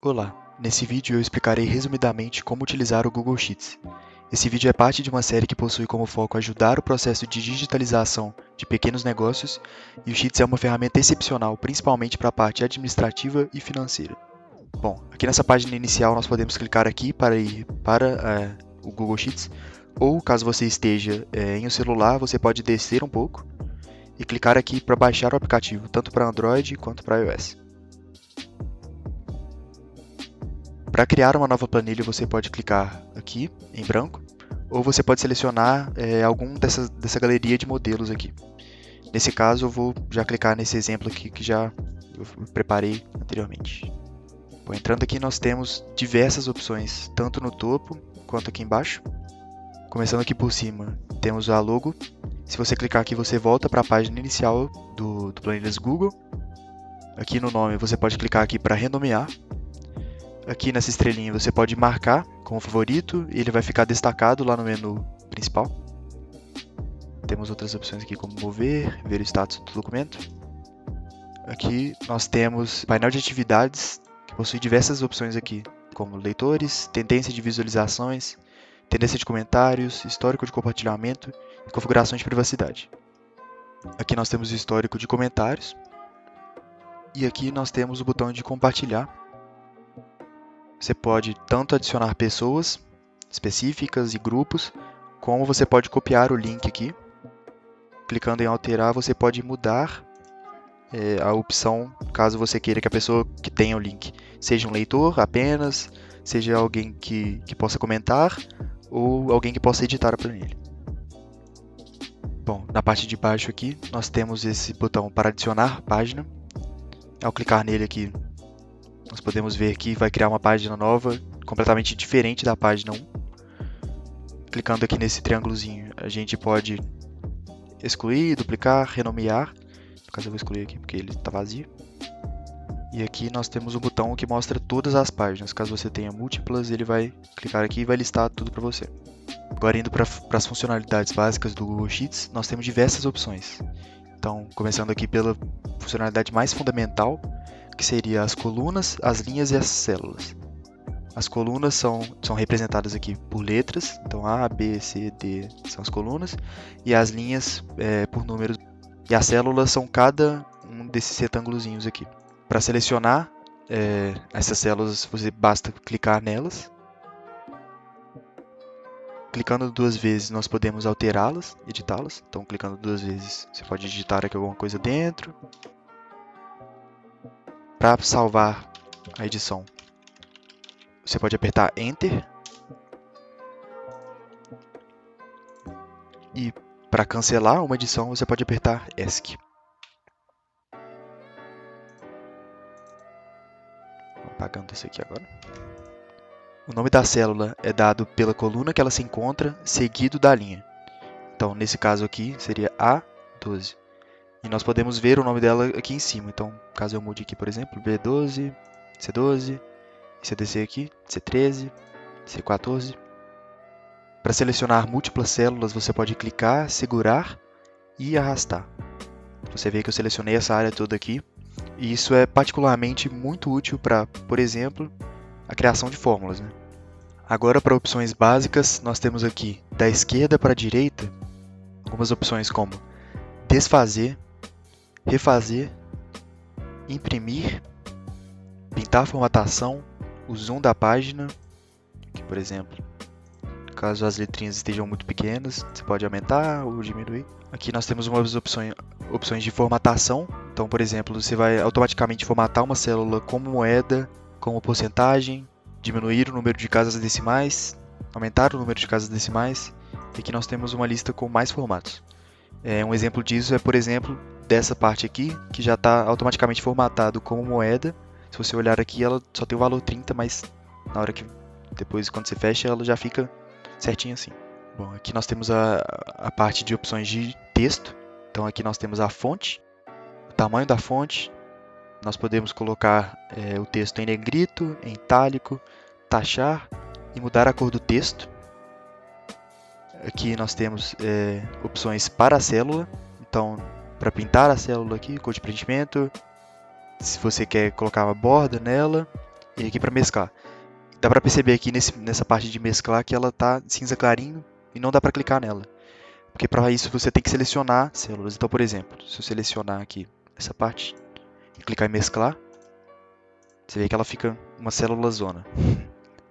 Olá, nesse vídeo eu explicarei resumidamente como utilizar o Google Sheets. Esse vídeo é parte de uma série que possui como foco ajudar o processo de digitalização de pequenos negócios, e o Sheets é uma ferramenta excepcional, principalmente para a parte administrativa e financeira. Bom, aqui nessa página inicial nós podemos clicar aqui para ir para o Google Sheets, ou caso você esteja em um celular, você pode descer um pouco e clicar aqui para baixar o aplicativo, tanto para Android quanto para iOS. Para criar uma nova planilha, você pode clicar aqui em branco, ou você pode selecionar algum dessa galeria de modelos aqui. Nesse caso, eu vou já clicar nesse exemplo aqui que eu preparei anteriormente. Bom, entrando aqui, nós temos diversas opções, tanto no topo quanto aqui embaixo. Começando aqui por cima, temos a logo. Se você clicar aqui, você volta para a página inicial do Planilhas Google. Aqui no nome, você pode clicar aqui para renomear. Aqui nessa estrelinha você pode marcar como favorito e ele vai ficar destacado lá no menu principal. Temos outras opções aqui como mover, ver o status do documento. Aqui nós temos painel de atividades, que possui diversas opções aqui, como leitores, tendência de visualizações, tendência de comentários, histórico de compartilhamento e configurações de privacidade. Aqui nós temos o histórico de comentários. E aqui nós temos o botão de compartilhar. Você pode tanto adicionar pessoas específicas e grupos, como você pode copiar o link aqui. Clicando em alterar, você pode mudar a opção, caso você queira que a pessoa que tenha o link seja um leitor apenas, seja alguém que possa comentar, ou alguém que possa editar a planilha. Bom, na parte de baixo aqui, nós temos esse botão para adicionar página. Ao clicar nele aqui, nós podemos ver que vai criar uma página nova, completamente diferente da página 1. Clicando aqui nesse triângulozinho, a gente pode excluir, duplicar, renomear. No caso eu vou excluir aqui porque ele está vazio. E aqui nós temos um botão que mostra todas as páginas. Caso você tenha múltiplas, ele vai clicar aqui e vai listar tudo para você. Agora indo para as funcionalidades básicas do Google Sheets, nós temos diversas opções. Então, começando aqui pela funcionalidade mais fundamental, que seria as colunas, as linhas e as células. As colunas são representadas aqui por letras, então A, B, C, D são as colunas, e as linhas por números, e as células são cada um desses retângulozinhos aqui. Para selecionar essas células, você basta clicar nelas. Clicando 2 vezes, nós podemos alterá-las, editá-las. Então, clicando 2 vezes, você pode digitar aqui alguma coisa dentro. Para salvar a edição, você pode apertar Enter. E para cancelar uma edição, você pode apertar ESC. Apagando isso aqui agora. O nome da célula é dado pela coluna que ela se encontra, seguido da linha. Então, nesse caso aqui, seria A12. E nós podemos ver o nome dela aqui em cima. Então, caso eu mude aqui, por exemplo, B12, C12, e se eu descer aqui, C13, C14. Para selecionar múltiplas células, você pode clicar, segurar e arrastar. Você vê que eu selecionei essa área toda aqui. E isso é particularmente muito útil para, por exemplo, a criação de fórmulas, né? Agora, para opções básicas, nós temos aqui, da esquerda para a direita, algumas opções como desfazer, refazer, imprimir, pintar a formatação, o zoom da página, aqui por exemplo, caso as letrinhas estejam muito pequenas, você pode aumentar ou diminuir. Aqui nós temos umas opções de formatação, então por exemplo, você vai automaticamente formatar uma célula como moeda, como porcentagem, diminuir o número de casas decimais, aumentar o número de casas decimais, e aqui nós temos uma lista com mais formatos. Um exemplo disso é, por exemplo, dessa parte aqui, que já está automaticamente formatado como moeda. Se você olhar aqui, ela só tem o valor 30, mas na hora que depois, quando você fecha, ela já fica certinho assim. Bom, aqui nós temos a parte de opções de texto. Então aqui nós temos a fonte, o tamanho da fonte. Nós podemos colocar o texto em negrito, em itálico, taxar e mudar a cor do texto. Aqui nós temos opções para a célula, então para pintar a célula aqui, cor de preenchimento, se você quer colocar uma borda nela, e aqui para mesclar. Dá para perceber aqui nessa parte de mesclar que ela tá cinza clarinho e não dá para clicar nela. Porque para isso você tem que selecionar células. Então, por exemplo, se eu selecionar aqui essa parte e clicar em mesclar, você vê que ela fica uma célula zona.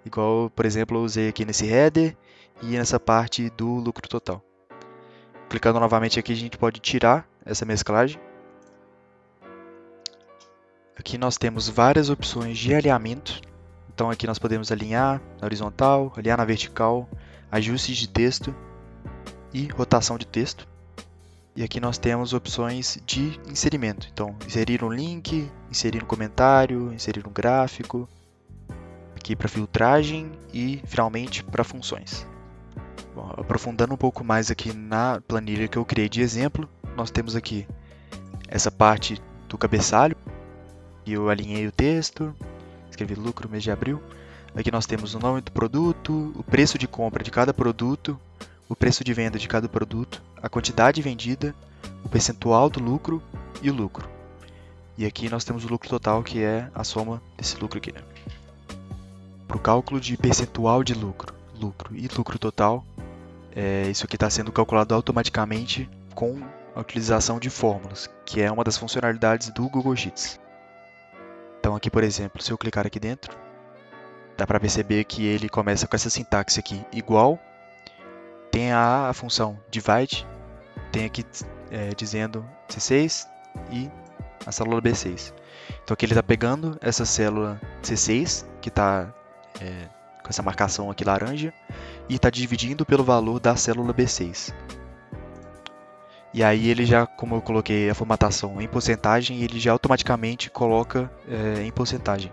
Igual, por exemplo, eu usei aqui nesse header e nessa parte do lucro total. Clicando novamente aqui, a gente pode tirar essa mesclagem. Aqui nós temos várias opções de alinhamento. Então aqui nós podemos alinhar na horizontal, alinhar na vertical, ajustes de texto e rotação de texto. E aqui nós temos opções de inserimento. Então, inserir um link, inserir um comentário, inserir um gráfico. Aqui para filtragem e, finalmente, para funções. Bom, aprofundando um pouco mais aqui na planilha que eu criei de exemplo, nós temos aqui essa parte do cabeçalho. E eu alinhei o texto, escrevi lucro mês de abril. Aqui nós temos o nome do produto, o preço de compra de cada produto, o preço de venda de cada produto, a quantidade vendida, o percentual do lucro e o lucro. E aqui nós temos o lucro total, que é a soma desse lucro aqui, né? Para o cálculo de percentual de lucro e lucro total, isso aqui está sendo calculado automaticamente com a utilização de fórmulas, que é uma das funcionalidades do Google Sheets. Então aqui, por exemplo, se eu clicar aqui dentro, dá para perceber que ele começa com essa sintaxe aqui, igual, tem a função divide, tem aqui dizendo C6 e a célula B6. Então aqui ele está pegando essa célula C6, que está com essa marcação aqui laranja, e está dividindo pelo valor da célula B6. E aí ele já, como eu coloquei a formatação em porcentagem, ele já automaticamente coloca em porcentagem.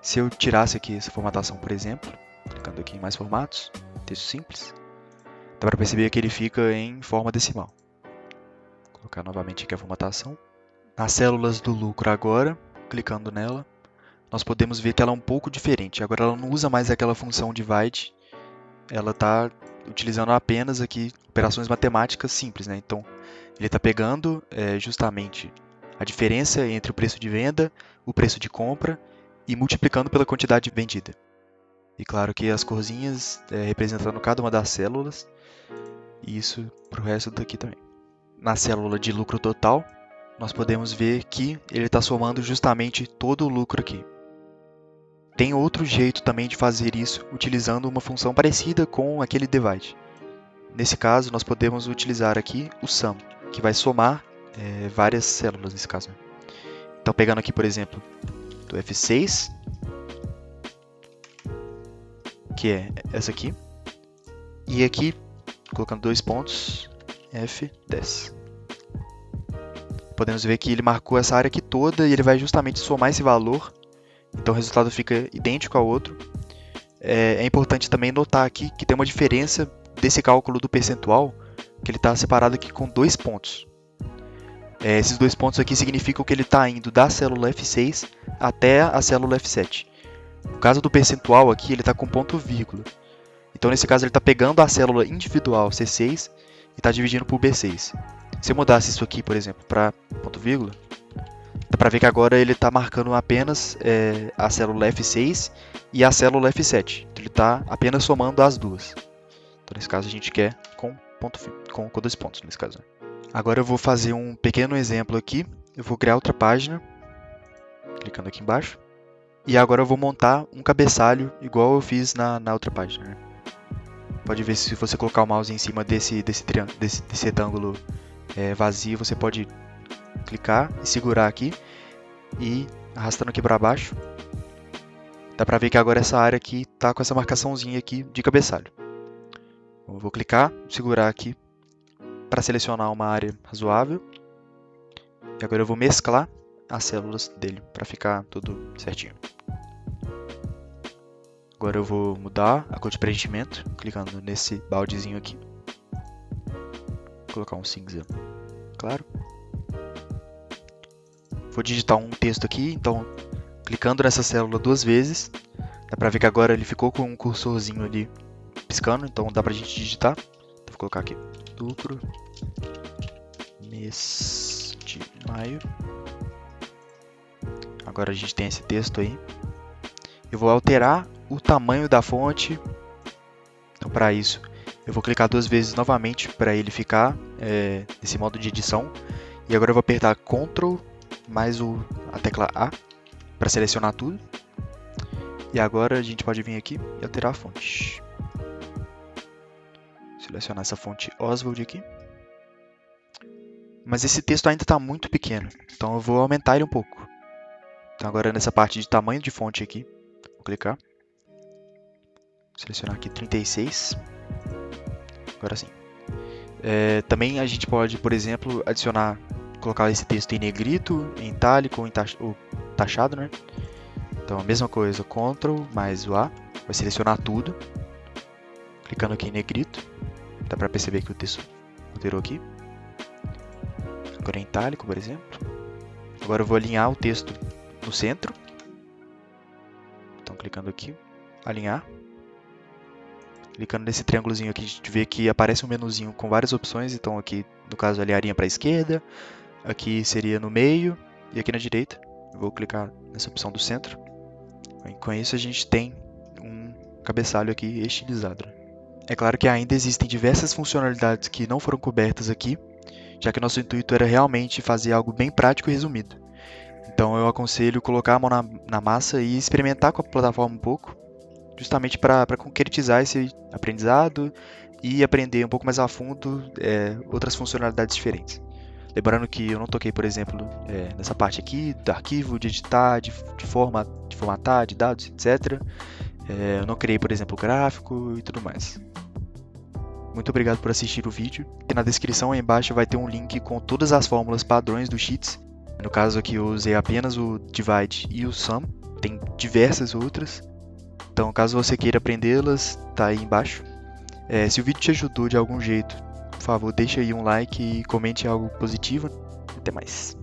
Se eu tirasse aqui essa formatação, por exemplo, clicando aqui em mais formatos, texto simples, dá para perceber que ele fica em forma decimal. Vou colocar novamente aqui a formatação. Nas células do lucro agora, clicando nela, nós podemos ver que ela é um pouco diferente. Agora ela não usa mais aquela função divide, ela está utilizando apenas aqui operações matemáticas simples, né? Então ele está pegando justamente a diferença entre o preço de venda, o preço de compra e multiplicando pela quantidade vendida. E claro que as corzinhas representando cada uma das células, e isso para o resto daqui também. Na célula de lucro total, nós podemos ver que ele está somando justamente todo o lucro aqui. Tem outro jeito também de fazer isso, utilizando uma função parecida com aquele divide. Nesse caso, nós podemos utilizar aqui o sum, que vai somar várias células nesse caso. Então, pegando aqui, por exemplo, do F6, que é essa aqui, e aqui, colocando 2 pontos, F10. Podemos ver que ele marcou essa área aqui toda e ele vai justamente somar esse valor, então o resultado fica idêntico ao outro. É importante também notar aqui que tem uma diferença desse cálculo do percentual, que ele está separado aqui com 2 pontos. Esses 2 pontos aqui significam que ele está indo da célula F6 até a célula F7. No caso do percentual aqui, ele está com ponto vírgula. Então, nesse caso, ele está pegando a célula individual C6 e está dividindo por B6. Se eu mudasse isso aqui, por exemplo, para ponto vírgula, dá para ver que agora ele está marcando apenas a célula F6 e a célula F7. Então, ele está apenas somando as duas. Então, nesse caso, a gente quer com 2 pontos, nesse caso. Agora eu vou fazer um pequeno exemplo aqui. Eu vou criar outra página, clicando aqui embaixo. E agora eu vou montar um cabeçalho, igual eu fiz na outra página. Né? Pode ver se você colocar o mouse em cima desse retângulo vazio, você pode clicar e segurar aqui e arrastando aqui para baixo. Dá para ver que agora essa área aqui está com essa marcaçãozinha aqui de cabeçalho. Eu vou clicar, segurar aqui para selecionar uma área razoável. E agora eu vou mesclar as células dele para ficar tudo certinho. Agora eu vou mudar a cor de preenchimento, clicando nesse baldezinho aqui. Vou colocar um cinza claro. Vou digitar um texto aqui, então clicando nessa célula 2 vezes, dá para ver que agora ele ficou com um cursorzinho ali piscando, então dá para a gente digitar. Então, vou colocar aqui, lucro, mês de maio. Agora a gente tem esse texto aí. eu vou alterar o tamanho da fonte. Então, para isso, eu vou clicar 2 vezes novamente para ele ficar nesse modo de edição. E agora eu vou apertar Ctrl mais a tecla A para selecionar tudo. E agora a gente pode vir aqui e alterar a fonte. Selecionar essa fonte Oswald aqui. Mas esse texto ainda está muito pequeno, então eu vou aumentar ele um pouco. Então agora nessa parte de tamanho de fonte aqui, vou clicar. Selecionar aqui 36. Agora sim. Também a gente pode, por exemplo, colocar esse texto em negrito, em itálico ou taxado, né? Então a mesma coisa, Ctrl mais o A, vai selecionar tudo. Clicando aqui em negrito, dá para perceber que o texto alterou aqui. Agora em itálico, por exemplo. Agora eu vou alinhar o texto no centro. Então clicando aqui, alinhar. Clicando nesse triângulozinho aqui, a gente vê que aparece um menuzinho com várias opções. Então aqui, no caso, alinharia para a esquerda. Aqui seria no meio. E aqui na direita, eu vou clicar nessa opção do centro. E com isso a gente tem um cabeçalho aqui estilizado. É claro que ainda existem diversas funcionalidades que não foram cobertas aqui, já que nosso intuito era realmente fazer algo bem prático e resumido. Então eu aconselho colocar a mão na massa e experimentar com a plataforma um pouco, justamente para concretizar esse aprendizado e aprender um pouco mais a fundo outras funcionalidades diferentes. Lembrando que eu não toquei, por exemplo, nessa parte aqui do arquivo, de editar, de formatar, de dados, etc. Eu não criei, por exemplo, gráfico e tudo mais. Muito obrigado por assistir o vídeo. E na descrição aí embaixo vai ter um link com todas as fórmulas padrões do Sheets. No caso aqui eu usei apenas o Divide e o Sum. Tem diversas outras. Então caso você queira aprendê-las, tá aí embaixo. Se o vídeo te ajudou de algum jeito, por favor deixa aí um like e comente algo positivo. Até mais.